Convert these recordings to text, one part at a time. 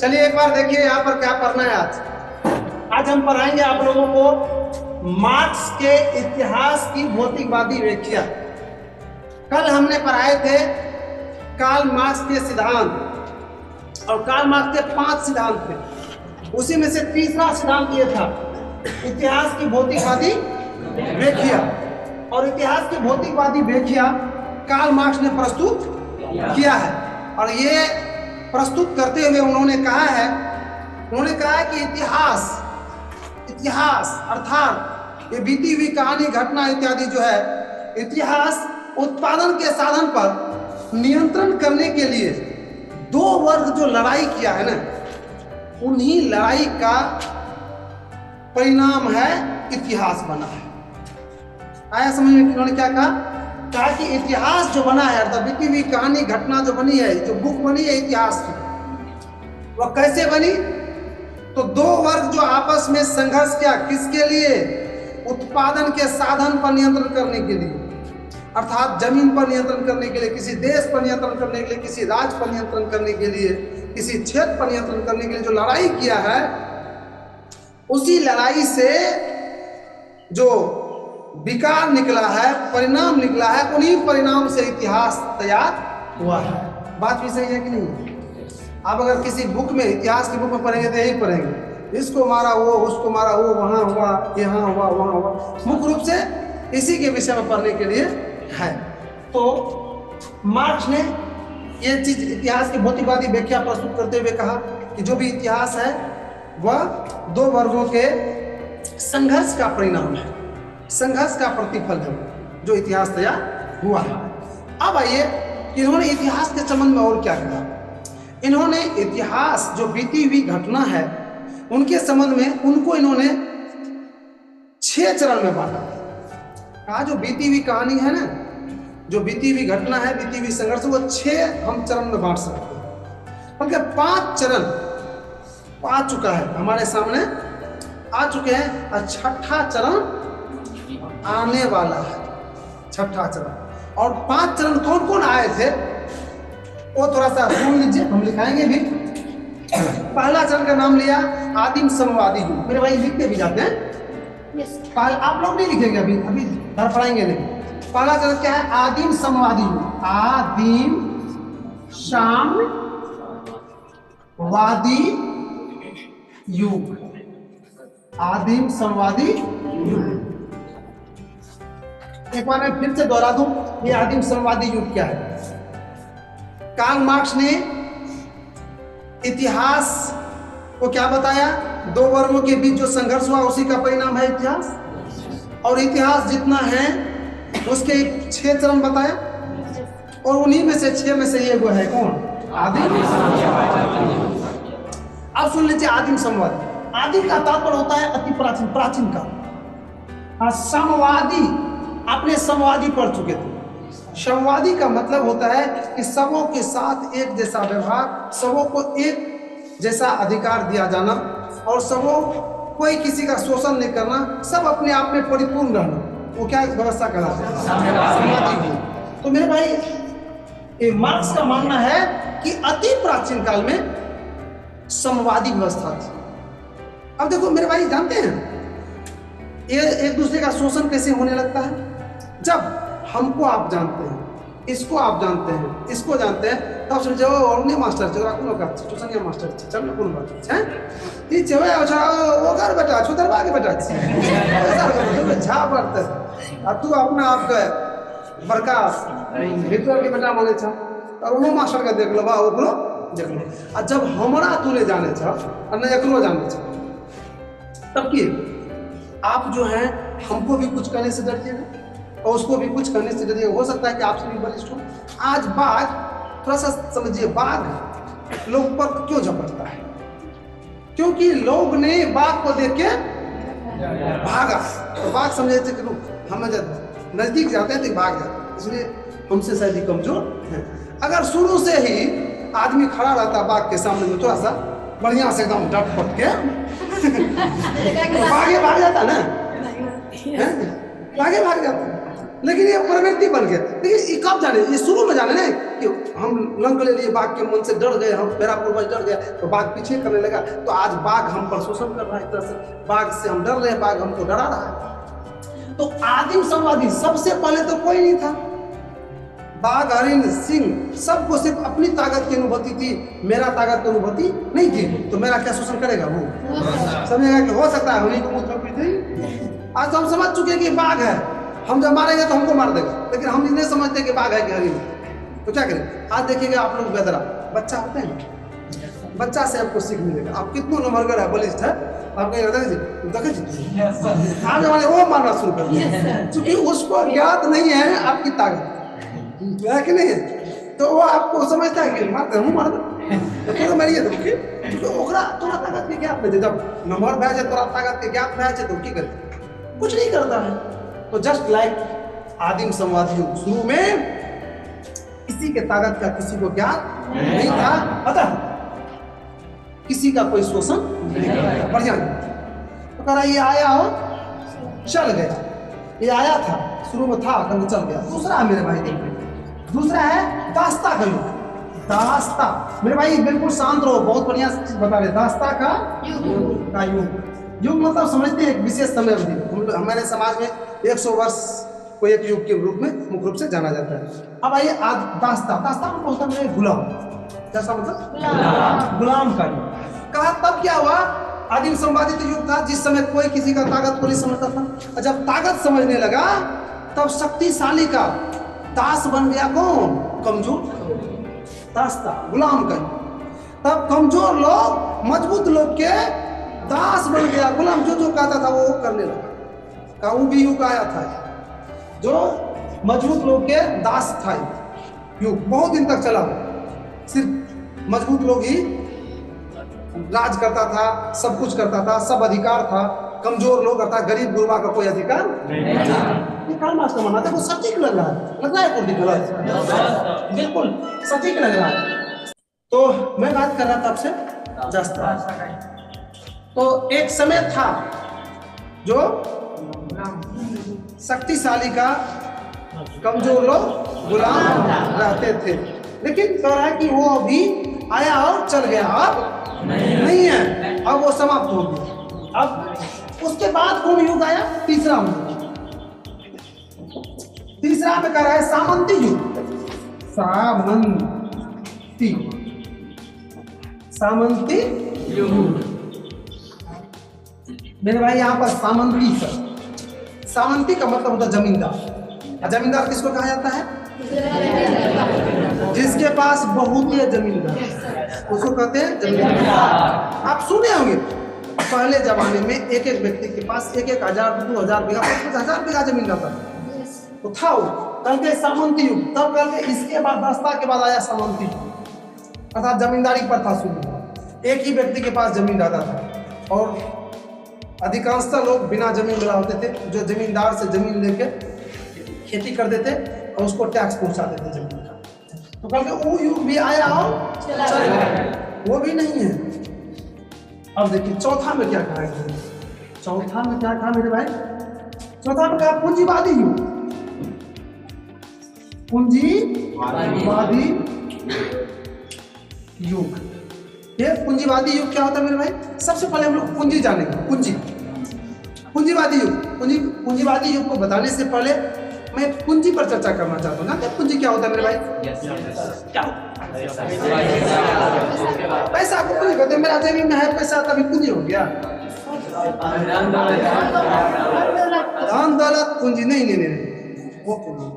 चलिए एक बार देखिए यहाँ पर क्या पढ़ना है। आज हम पढ़ाएंगे आप लोगों को मार्क्स के इतिहास की भौतिकवादी व्याख्या। कल हमने पढ़ाए थे कार्ल मार्क्स के सिद्धांत, और कार्ल मार्क्स के 5 सिद्धांत थे। उसी में से तीसरा सिद्धांत ये था इतिहास की भौतिकवादी व्याख्या। और इतिहास की भौतिकवादी व्याख्या कार्ल मार्क्स ने प्रस्तुत किया है। और ये प्रस्तुत करते हुए उन्होंने कहा है कि इतिहास अर्थात ये बीती हुई कहानी, घटना इत्यादि जो है, इतिहास उत्पादन के साधन पर नियंत्रण करने के लिए 2 वर्ग जो लड़ाई किया है ना, उन्हीं लड़ाई का परिणाम है इतिहास बना है। आया समझ में? उन्होंने क्या कहा कि इतिहास जो बना है अर्थात बीती हुई कहानी, घटना जो बनी है, जो बुक बनी है इतिहास की, वह कैसे बनी? तो 2 वर्ग जो आपस में संघर्ष किया, किसके लिए? उत्पादन के साधन पर नियंत्रण करने के लिए, अर्थात जमीन पर नियंत्रण करने के लिए, किसी देश पर नियंत्रण करने के लिए, किसी राज्य पर नियंत्रण करने के लिए, किसी क्षेत्र पर नियंत्रण करने के लिए जो लड़ाई किया है, उसी लड़ाई से जो विकार निकला है, परिणाम निकला है, उन्हीं परिणाम से इतिहास तैयार हुआ है। बात भी सही है कि नहीं? आप अगर किसी बुक में, इतिहास की बुक में पढ़ेंगे तो यही पढ़ेंगे, इसको मारा वो, उसको मारा वो, वहाँ हुआ, यहाँ हुआ, वहाँ हुआ। मुख्य रूप से इसी के विषय में पढ़ने के लिए है। तो मार्क्स ने ये चीज इतिहास की भौतिकवादी व्याख्या प्रस्तुत करते हुए कहा कि जो भी इतिहास है वह 2 वर्गों के संघर्ष का परिणाम है, संघर्ष का प्रतिफल है जो इतिहास तैयार हुआ है। अब आइए कि इन्होंने इतिहास के संबंध में और क्या कहा। इन्होंने इतिहास जो बीती हुई घटना है उनके संबंध में उनको इन्होंने 6 चरण में बांटा। कहा जो बीती हुई कहानी है ना, जो बीती हुई घटना है, बीती हुई संघर्ष, वो 6 हम चरण में बांट सकते हैं। बल्कि 5 चरण आ चुका है, हमारे सामने आ चुके हैं, और 6ठा चरण आने वाला है। 6ठा चरण। और 5 चरण कौन कौन आए थे वो थोड़ा सा सुन लीजिए, हम लिखाएंगे भी। पहला चरण का नाम लिया आदिम समवादी युग। मेरे भाई लिखते भी जाते हैं, आप लोग नहीं लिखेंगे, अभी घर पढ़ाएंगे नहीं। पहला चरण क्या है? आदिम समवादी युग। आदिम समवादी युग। आदिम समवादी युग। एक बार मैं फिर से दोहरा दूं, ये आदिम समवादी युग क्या है? कार्ल मार्क्स ने इतिहास को क्या बताया? 2 वर्गों के बीच जो संघर्ष हुआ उसी का परिणाम है इतिहास। और इतिहास जितना है उसके 6 चरण बताया, और उन्हीं में से 6 में से ये वो है कौन? आदिम। अब सुन लीजिए आदिम समवादी। आदिम का तात्पर्य होता है अति प्राचीन, प्राचीन का। समवादी, आपने समवादी पढ़ चुके थे। समवादी का मतलब होता है कि सबों के साथ एक जैसा व्यवहार, सबों को एक जैसा अधिकार दिया जाना, और सबों कोई किसी का शोषण नहीं करना, सब अपने आप में परिपूर्ण रहना, वो क्या व्यवस्था कहलाता है? समवादी। तो मेरे भाई ये मार्क्स का मानना है कि अति प्राचीन काल में समवादी व्यवस्था थी। अब देखो मेरे भाई, जानते हैं ये एक दूसरे का शोषण कैसे होने लगता है? जब हमको आप जानते हैं, इसको आप जानते हैं, इसको जानते हैं, तब समझो और नहीं मास्टर चला कोनो का ट्यूशन या मास्टर चल ना कोनो बात है ई चवे अच्छा वो कर बेटा छुदरवा के बेटा ऐसा झा पड़ता है। तू अपना आप के प्रकाश भीतर के बेटा माने छ, और वो मास्टर का देख लो, बा ओकरो देख लो। और जब हमरा तूने जाने छ और न एकरो जाने छ, तब की आप जो है हमको भी कुछ करने से डरते और उसको भी कुछ करने से डरिए। हो सकता है कि आपसे भी बलिष्ठ हो। आज बाघ, थोड़ा सा समझिए, बाघ लोग पर क्यों झपटता है? क्योंकि लोग ने बाघ को देख के भागा, तो बाघ समझे थे कि हम जब नजदीक जाते हैं तो भाग जाते हैं, इसलिए हमसे शायद ही कमजोर है। अगर शुरू से ही आदमी खड़ा रहता बाघ के सामने में, थोड़ा सा बढ़िया से एकदम डट पट के तो भागे भाग जाता ना, भागे भाग जाता। लेकिन ये प्रवृत्ति बन गया। लेकिन ये कब जाने, ये शुरू में जाने ना कि हम लंग ले लिए, बाघ के मन से डर गए, हम मेरा पूर्वज डर गया तो बाघ पीछे करने लगा, तो आज बाघ हम पर शोषण कर रहा है। एक तरह से बाघ से हम डर रहे हैं, बाघ हमको डरा रहा है। तो आदिम संवादी सबसे पहले तो कोई नहीं था। बाघ, हरिण, सिंह सबको सिर्फ अपनी ताकत की अनुभूति थी, मेरा ताकत की अनुभूति नहीं थी। तो मेरा क्या शोषण करेगा वो? समझेगा कि हो सकता है उन्हीं को मूत्र पीते। आज तो हम समझ चुके हैं कि बाघ है, हम जब मारेंगे तो हमको मार देगा, लेकिन हम नहीं समझते कि बाघ है कि हरिण। तो क्या करें? आज देखिएगा आप लोग बेदरा बच्चा होते हैं, बच्चा से आपको सीख मिलेगा। आप कितना नमरगर है, बलिष्ठ है, आप कहेंगे देखे आज हमारे वो मारना शुरू कर दिया, क्योंकि उसको ज्ञात नहीं है आपकी ताकत है कि नहीं। तो वो आपको समझता है कि मारते हूँ मार तो मेरी है तो ओकरा तोरा ताकत के ज्ञात नहीं। जब नंबर भै जाए तोरा ताकत के ज्ञात भै जाए तो की करे? कुछ नहीं करता है। तो जस्ट लाइक आदिम संवादी युग, शुरू में किसी के ताकत का किसी को ज्ञात नहीं था, अतः किसी का कोई शोषण नहीं करता। बढ़िया। तो कह रहा ये आया हो चल गया, ये आया था शुरू में था कल चल गया। दूसरा है मेरे भाई, देखिए दूसरा है दास्ता का युग। दास्ता मेरे भाई बिल्कुल शांत रहो, बहुत बढ़िया चीज बता रहे। दास्ता का युग, युग मतलब समझते हैं एक विशेष समय अवधि। हमारे समाज में 100 वर्ष को एक युग के रूप में मुख्य रूप से जाना जाता है। अब आइए दास्ता, दास्ता मतलब होता है गुलाम। कैसा मतलब? गुलाम का युग। कहा तब क्या हुआ? आदिम संवादी युग था जिस समय कोई किसी का ताकत को नहीं समझता था, और जब ताकत समझने लगा तब शक्तिशाली का दास बन गया कौन? कमजोर। दास्ता गुलाम का युग। तब कमजोर लोग मजबूत लोग के दास बन गया, गुलाम जो कहता था वो करने लगा। का वो भी युग आया था जो मजबूत लोग के दास था। युग बहुत दिन तक चला, सिर्फ मजबूत लोग ही राज करता था, सब कुछ करता था, सब अधिकार था। कमजोर लोग अर्थात गरीब गुरबा का कोई अधिकार नहीं। कार्ल मार्क्स का मानना था। वो सटीक लग रहा है पोलिटिकल, बिल्कुल सटीक लग रहा है। तो मैं बात कर रहा था आपसे दास्ता। तो एक समय था जो शक्तिशाली का कमजोर लोग गुलाम रहते थे, लेकिन कह रहा है कि वो अभी आया और चल गया, अब नहीं है, अब वो समाप्त हो गया। अब उसके बाद कौन युग आया? तीसरा युग। तीसरा में कह रहा है सामंती युग। सामंती युग मेरे भाई यहाँ पर सामंती सर, सामंती का मतलब होता है जमींदार। जमींदार किसको कहा जाता है? जिसके पास बहुत ही जमींदार, उसको कहते हैं जमींदार। आप सुने होंगे पहले जमाने में एक एक व्यक्ति के पास 1,000 2,000 बीघा 5,000 बीघा जमीन रहता था। तो था वो कल के सामंती युग। तब कल के इसके बाद दास्ता के बाद आया सामंती युग, अर्थात जमींदारी पर था शुरू। एक ही व्यक्ति के पास जमीन रहता था और अधिकांशतः लोग बिना जमीन वाला होते थे, जो जमींदार से जमीन लेके खेती करते थे और उसको टैक्स पहुंचाते थे जमीन का। तो कल के वो युग भी आया और चला गया, वो भी नहीं है। अब देखिए चौथा में क्या कहा है? चौथा में क्या कहा मेरे भाई? चौथा में कहा पूंजीवादी युग। पूंजीवादी युग। ये पूंजीवादी युग क्या होता है मेरे भाई? सबसे पहले हम लोग पूंजी जानेंगे। पूंजीवादी युग। पूंजीवादी युग को बताने से पहले मैं पूंजी पर चर्चा करना चाहता हूँ ना। पूंजी क्या होता है मेरे भाई? क्या पैसा आपको पूंजी कहते हैं। मेरा जमीन में है पैसा, तभी पूंजी हो गया। धन दौलत पूंजी नहीं, वो पूंजी।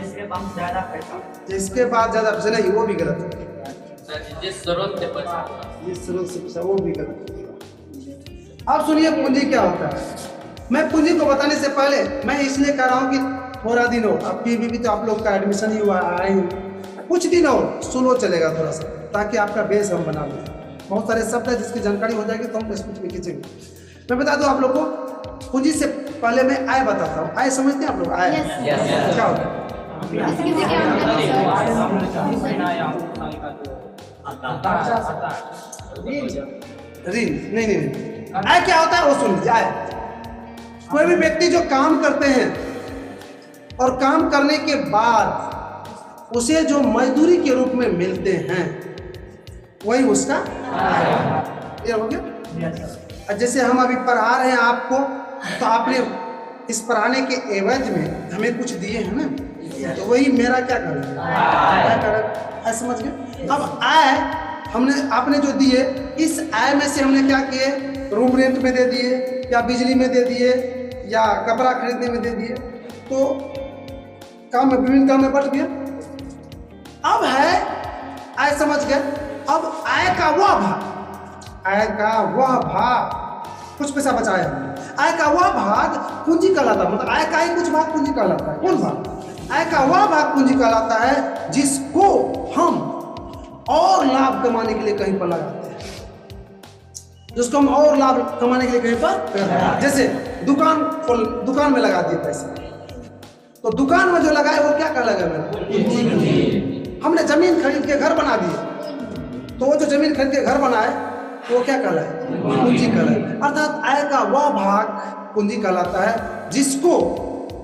जिसके पास ज्यादा पैसा, जिसके पास ज्यादा पैसा नहीं, वो भी गलत है। जिस स्रोत से पैसा वो भी गलत है। अब सुनिए पूंजी क्या होता है। मैं पूंजी को बताने से पहले मैं इसलिए कह रहा हूँ कि थोड़ा दिन हो, अब भी तो आप लोग का एडमिशन ही हुआ है, कुछ दिन और स्लो चलेगा थोड़ा सा, ताकि आपका बेस हम बना लें। बहुत सारे शब्द है जिसकी जानकारी हो जाएगी तो हम स्पीच में खींचेंगे। मैं बता दूं आप लोग को, पूंजी से पहले मैं आय बताता हूँ। आय समझते हैं आप लोग? आय क्या होता है? ऋण नहीं, आय क्या होता है वो सुन लीजिए। आय कोई भी व्यक्ति जो काम करते हैं और काम करने के बाद उसे जो मजदूरी के रूप में मिलते हैं वही उसका ये हो गया। जैसे हम अभी पढ़ा रहे हैं आपको, तो आपने इस पढ़ाने के एवज में हमें कुछ दिए हैं ना, तो वही मेरा क्या करेगा, समझ गए। अब आय आपने जो दिए, इस आय में से हमने क्या किए, रूम रेंट में दे दिए, या बिजली में दे दिए, या कपड़ा खरीदने में दे दिए, तो काम में विभिन्न काम में बट गया। अब है आय, समझ गए। अब आय का वह भाग कुछ पैसा बचाया, आय का वह भाग पूंजी कहलाता है, मतलब आय का ही कुछ भाग पूंजी कहलाता है। कौन भाग? आय का वह भाग पूंजी कहलाता है जिसको हम और लाभ कमाने के लिए कहीं पर लगाते हैं, जिसको हम और लाभ कमाने के लिए कहीं पर, जैसे दुकान में लगा दिए पैसा, तो दुकान में जो लगाए वो क्या कहलाएगा मेरा? हमने जमीन खरीद के घर बना दिए, तो वो जो जमीन खरीद के घर बनाए वो क्या कहलाए? पूंजी कहलाए। अर्थात आय का वह भाग पूंजी कहलाता है जिसको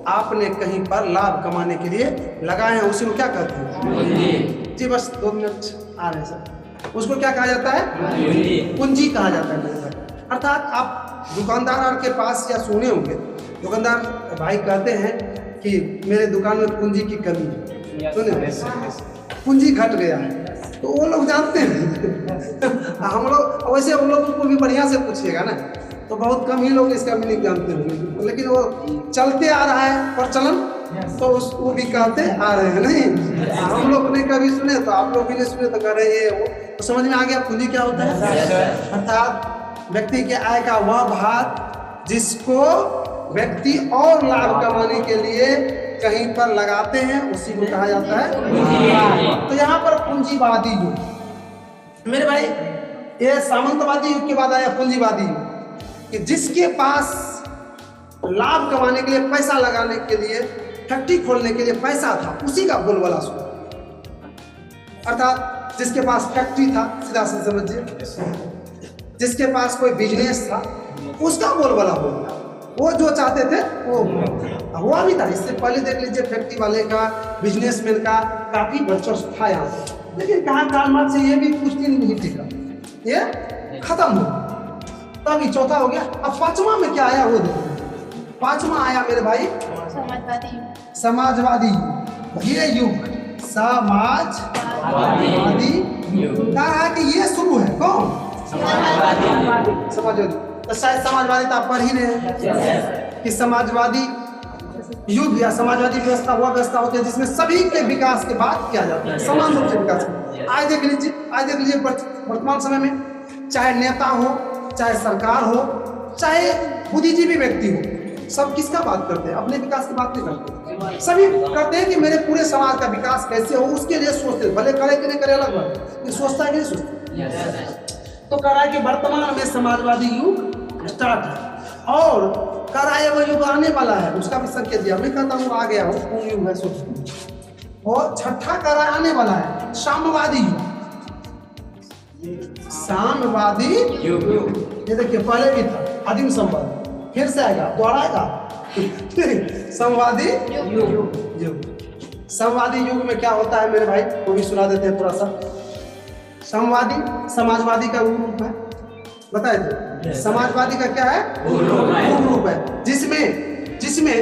आपने कहीं पर लाभ कमाने के लिए लगाए हैं, उसी को क्या कहते हैं? जी बस 2 मिनट आ रहे हैं सर। उसको क्या कहा जाता है? पूंजी कहा जाता है। अर्थात आप दुकानदार के पास या सुने होंगे, दुकानदार भाई कहते हैं कि मेरे दुकान में पूंजी की कमी है, सुने पूंजी घट गया है, तो वो लोग जानते हैं। हम लोग वैसे उन लोगों को भी बढ़िया से पूछिएगा ना, तो बहुत कम ही लोग इसका मीनिंग जानते होंगे, लेकिन वो चलते आ रहा है प्रचलन, तो वो भी कहते आ रहे हैं। नहीं, हम लोग ने कभी सुने, तो आप लोग भी नहीं सुने, तो कह रहे हैं वो, तो समझ में आ गया पूंजी क्या होता है। अर्थात व्यक्ति के आय का वह भाग जिसको व्यक्ति और लाभ कमाने के लिए कहीं पर लगाते हैं, उसी को कहा जाता है। तो यहाँ पर पूंजीवादी युग, मेरे भाई, ये सामंतवादी युग के बाद आया पूंजीवादी युग, कि जिसके पास लाभ कमाने के लिए, पैसा लगाने के लिए, फैक्ट्री खोलने के लिए पैसा था, उसी का बोलबाला सुना। अर्थात जिसके पास फैक्ट्री था, सीधा से समझिए, जिसके पास कोई बिजनेस था, उसका बोलबाला हो गया। वो जो चाहते थे वो हुआ भी था। इससे पहले देख लीजिए, फैक्ट्री वाले का, बिजनेसमैन का काफी वर्चस्व था यहाँ पे, लेकिन कहाँ कार्ल मार्क्स से ये भी कुछ दिन नहीं टिका, ये खत्म हो। तभी चौथा हो गया। अब पांचवा में क्या आया वो देखो। पांचवा आया मेरे भाई समाजवादी युग। ये युग समाजवादी कह रहा है कि ये शुरू है। कौन? समाजवादी। तो शायद समाजवादी तो आप पढ़ ही रहे हैं कि समाजवादी युग या समाजवादी व्यवस्था वह व्यवस्था होती है जिसमें सभी के विकास के बाद किया जाता है, समान रूप से विकास। आज देख लीजिए वर्तमान समय में चाहे नेता हो, चाहे सरकार हो, चाहे बुद्धिजीवी व्यक्ति हो, सब किसका बात करते हैं? अपने विकास की बात नहीं करते। सभी करते हैं कि मेरे पूरे समाज का विकास कैसे हो, उसके लिए सोचते, भले करे कि नहीं करे अलग बात, ये सोचता है कि नहीं सोचता। तो कह रहा है कि वर्तमान में समाजवादी युग स्टार्ट है, और कह रहा है वो युग आने वाला है, उसका भी संकेत दिया। मैं कहता हूँ आ गया हो, कौन युग है सोचो। और छठा कह रहा है आने वाला है साम्यवादी युग। साम्यवादी युग, ये देखिए पहले भी था आदिम संवाद, फिर से आएगा, दोहराएगा संवादी युग। संवादी युग में क्या होता है मेरे भाई, वो भी सुना देते हैं थोड़ा सा। संवादी समाजवादी का रूप है, बताए थे। समाजवादी का क्या है? रूप है, जिसमें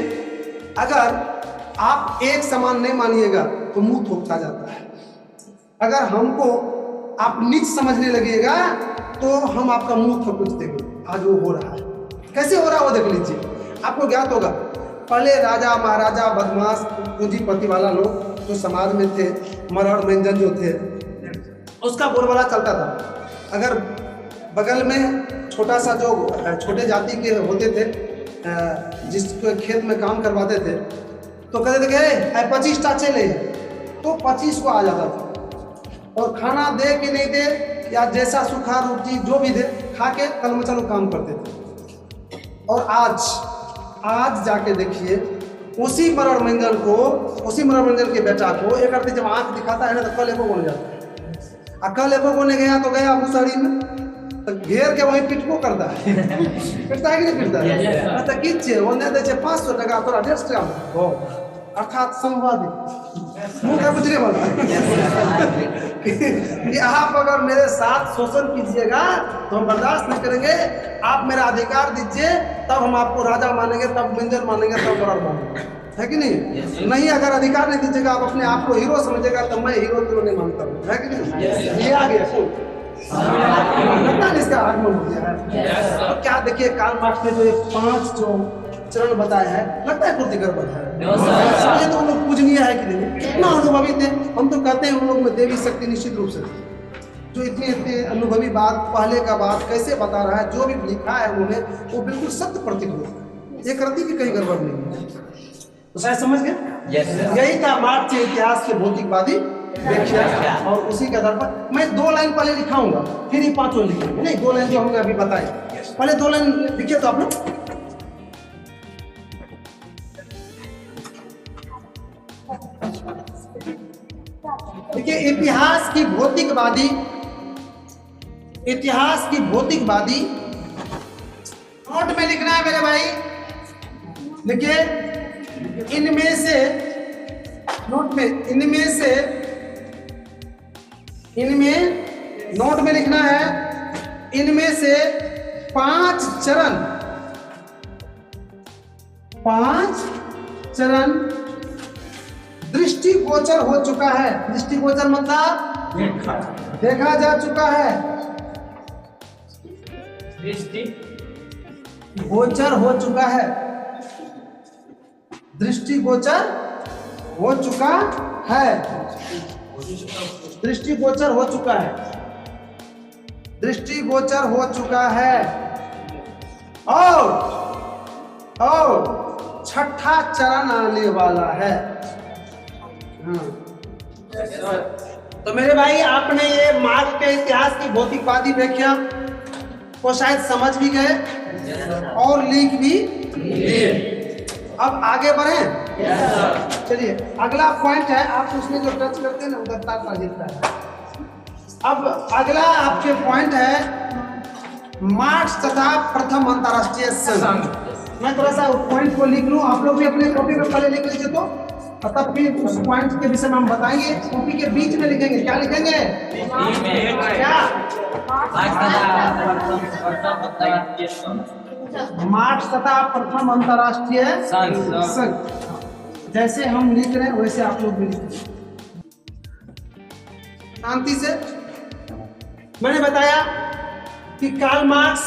अगर आप एक समान नहीं मानिएगा तो मुंह थोपता जाता है। अगर हमको आप नीच समझने लगिएगा तो हम आपका मुंह थोप देंगे। आज वो हो रहा है। कैसे हो रहा है वो देख लीजिए, आपको ज्ञात होगा। पहले राजा महाराजा बदमाश पूंजीपति वाला लोग जो समाज में थे, मरहर मंजन जो थे, उसका बोलबाला चलता था। अगर बगल में छोटा सा जो छोटे जाति के होते थे, जिसको खेत में काम करवाते थे, तो कहते थे कि 25 टा चले, तो 25 को आ जाता था। और खाना दे कि नहीं दे, या जैसा सूखा रोटी जो भी दे, खा के कल में चलो काम करते थे। और आज जाके देखिए, उसी मरहर मंजन को, उसी मरहर मंजन के बेटा को एक अर्थ जब आंख दिखाता है ना, तो कल एगो बोल जाता है। कल एगो बोलने गया तो गया मुसहरी में, तो घेर के वहीं पिटको करता है। पिटता है कि नहीं पिटता है? तो किच्छे वो नहीं दे 500 टका, तोरा 150 टका हो, अर्थात संवादी। मुंह का कुछ नहीं बोलता कि आप अगर मेरे साथ शोषण कीजिएगा तो हम बर्दाश्त नहीं करेंगे, आप मेरा अधिकार दीजिए तब हम आपको राजा मानेंगे, तब मंजर मानेंगे, तब बड़ा मानेंगे, है कि नहीं? नहीं, अगर अधिकार नहीं दीजिएगा, आप अपने आप को हीरो समझेगा तो मैं हीरो क्यों नहीं मानता हूँ, है कि नहीं? ये आ गया फुल लगता है इसका आगमन हो गया है। अब क्या देखिए, कार्ल मार्क्स ने जो ये 5 जो चरण बताया है, लगता है कुछ गड़बड़ है? समझे तो उन लोग पूजनीय है कि नहीं? कितना अनुभवी थे। हम तो कहते हैं उन लोग में देवी शक्ति निश्चित रूप से, जो इतनी इतनी अनुभवी बात, पहले का बात कैसे बता रहा है, जो भी लिखा है उन्होंने वो बिल्कुल सत्य प्रतीत होता है। ये करती भी कहीं गड़बड़ नहीं है। तो शायद समझ गए? यही था मार्क्स के इतिहास के भौतिकवादी व्याख्या। और उसी के आधार पर मैं 2 लाइन पहले लिखाऊंगा, फिर ये 5 लिखेंगे। नहीं, 2 लाइन जो हमने अभी बताई, पहले 2 लाइन लिखिए तो आप लोग। देखिए, इतिहास की भौतिकवादी नोट में लिखना है मेरे भाई। देखिए, इनमें से नोट में लिखना है, इनमें से 5 चरण दृष्टिगोचर हो चुका है। दृष्टिगोचर मतलब देखा जा चुका है, गोचर हो चुका है, दृष्टिगोचर हो चुका है, दृष्टिगोचर हो चुका है, दृष्टिगोचर हो चुका है। और छठा चरण आने वाला है। तो मेरे भाई, आपने ये मार्क्स के इतिहास की भौतिकवादी व्याख्या को शायद समझ भी गए और लिख भी लिए। अब आगे बढ़े। चलिए, अगला पॉइंट है, आप उसमें जो टच करते हैं ना उधर तार जीतता है। अब अगला आपके पॉइंट है मार्क्स तथा प्रथम अंतरराष्ट्रीय संघ। मैं थोड़ा सा पॉइंट को लिख लूं, आप लोग भी अपने कॉपी में पहले लिख लीजिए, तो तब फिर उस पॉइंट के विषय में हम बताएंगे। कॉपी के बीच में लिखेंगे। क्या लिखेंगे? क्या? मार्क्स तथा प्रथम अंतरराष्ट्रीय संघ। जैसे हम लिख रहे हैं वैसे आप लोग भी लिखें शांति से। मैंने बताया कि कार्ल मार्क्स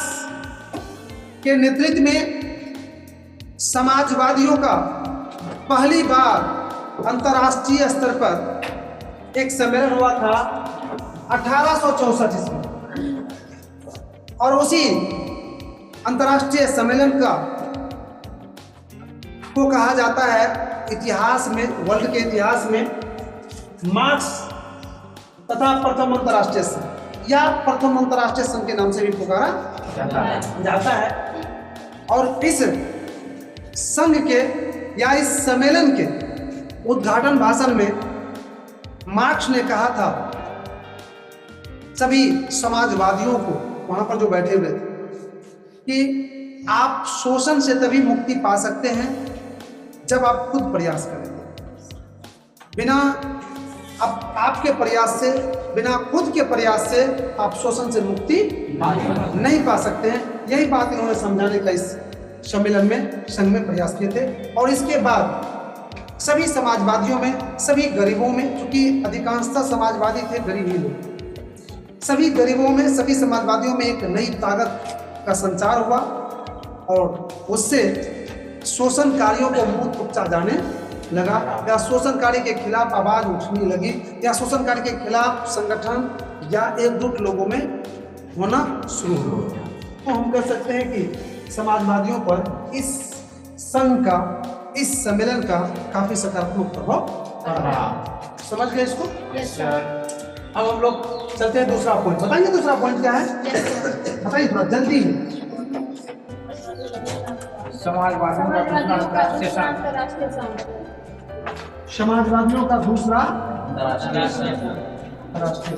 के नेतृत्व में समाजवादियों का पहली बार अंतरराष्ट्रीय स्तर पर एक सम्मेलन हुआ था 1864 ईस्वी, और उसी अंतरराष्ट्रीय सम्मेलन का को कहा जाता है इतिहास में, वर्ल्ड के इतिहास में, मार्क्स तथा प्रथम अंतरराष्ट्रीय संघ या प्रथम अंतरराष्ट्रीय संघ के नाम से भी पुकारा जाता है। और इस संघ के या इस सम्मेलन के उद्घाटन भाषण में मार्क्स ने कहा था सभी समाजवादियों को, वहां पर जो बैठे हुए थे, कि आप शोषण से तभी मुक्ति पा सकते हैं जब आप खुद प्रयास करेंगे। बिना आपके प्रयास से, बिना खुद के प्रयास से आप शोषण से मुक्ति नहीं पा सकते हैं। यही बात इन्होंने समझाने का इस सम्मेलन में, संघ में प्रयास किए थे। और इसके बाद सभी समाजवादियों में, सभी गरीबों में, क्योंकि अधिकांशतः समाजवादी थे गरीब ही लोग, सभी गरीबों में, सभी समाजवादियों में एक नई ताकत का संचार हुआ और उससे शोषणकारियों को मुंह कुच्चा जाने लगा, या शोषणकारी के खिलाफ आवाज उठने लगी, या शोषणकारी के खिलाफ संगठन या एकजुट लोगों में होना शुरू हुआ। तो हम कह सकते हैं कि समाजवादियों पर इस संघ का, इस सम्मेलन का काफी सकारात्मक प्रभाव पड़ा। समझ गए इसको? Yes sir. अब हम लोग चलते हैं दूसरा पॉइंट। बताइए दूसरा पॉइंट क्या है? बताइए थोड़ा जल्दी में। समाजवादियों का दूसरा अंतरराष्ट्रीय संघ। समाजवादियों का दूसरा अंतरराष्ट्रीय राष्ट्रीय